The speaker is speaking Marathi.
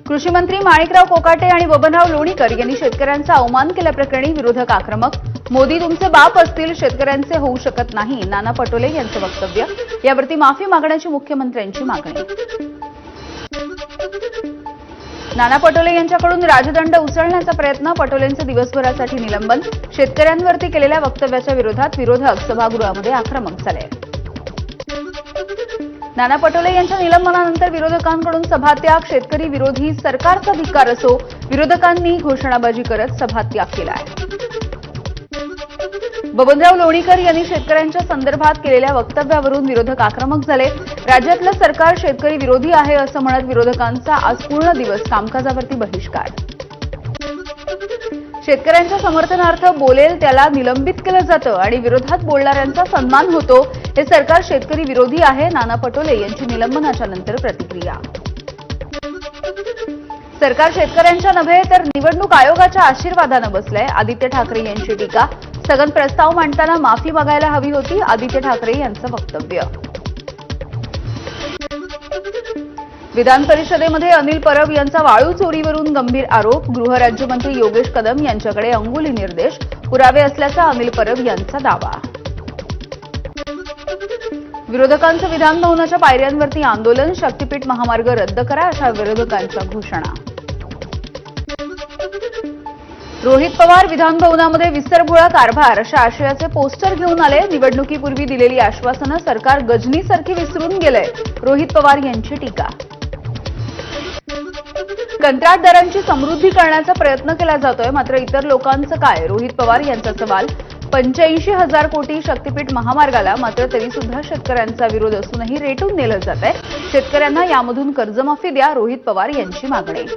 कृषी मंत्री माणिकराव कोकाटे आणि बबनराव लोणीकर यांनी शेतकऱ्यांचा अवमान केल्याप्रकरणी विरोधक आक्रमक. मोदी तुमचे बाप असतील, शेतकऱ्यांचे होऊ शकत नाही, नाना पटोले यांचं वक्तव्य. यावरती माफी मागण्याची मुख्यमंत्र्यांची मागणी. नाना पटोले यांच्याकडून राजदंड उचलण्याचा प्रयत्न, पटोलेंचे दिवसभरासाठी निलंबन. शेतकऱ्यांवरती केलेल्या वक्तव्याच्या विरोधात विरोधक सभागृहामध्ये आक्रमक झाले. नाना पटोले यांच्या निलंबनानंतर विरोधकांकडून सभात्याग. शेतकरी विरोधी सरकारचा धिक्कार असो, विरोधकांनी घोषणाबाजी करत सभात्याग केला आहे. बबनराव लोणीकर यांनी शेतकऱ्यांच्या संदर्भात केलेल्या वक्तव्यावरून विरोधक आक्रमक झाले. राज्यातलं सरकार शेतकरी विरोधी आहे असं म्हणत विरोधकांचा आज पूर्ण दिवस कामकाजावरती बहिष्कार. शेतकऱ्यांच्या समर्थनार्थ बोलेल त्याला निलंबित केलं जातं आणि विरोधात बोलणाऱ्यांचा सन्मान होतो. हे सरकार शेतकरी विरोधी आहे. नाना पटोले यांची निलंबनाच्या नंतर प्रतिक्रिया. सरकार शेतकऱ्यांच्या नव्हे तर निवडणूक आयोगाच्या आशीर्वादानं बसलंय. आदित्य ठाकरे यांची टीका. स्थगन प्रस्ताव मांडताना माफी मागायला हवी होती, आदित्य ठाकरे यांचं वक्तव्य. विधान परिषदेमध्ये अनिल परब यांचा वाळू चोरीवरून गंभीर आरोप. गृहराज्यमंत्री योगेश कदम यांच्याकडे अंगुली निर्देश. पुरावे असल्याचा अनिल परब यांचा दावा. विरोधकांचं विधान भवनाच्या पायऱ्यांवरती आंदोलन. शक्तीपीठ महामार्ग रद्द करा अशा विरोधकांच्या घोषणा. रोहित पवार विधान भवनामध्ये विसरभोळा कारभार अशा आशयाचे पोस्टर घेऊन आले. निवडणुकीपूर्वी दिलेली आश्वासनं सरकार गजनीसारखी विसरून गेलंय, रोहित पवार यांची टीका. कंत्राटदारांची समृद्धी करण्याचा प्रयत्न केला जातोय, मात्र इतर लोकांचं काय, रोहित पवार यांचा सवाल. 85,000 कोटी शक्तीपीठ महामार्गाला, मात्र तरीसुद्धा शेतकऱ्यांचा विरोध असूनही रेटून नेलं जात आहे. शेतकऱ्यांना यामधून कर्जमाफी द्या, रोहित पवार यांची मागणी.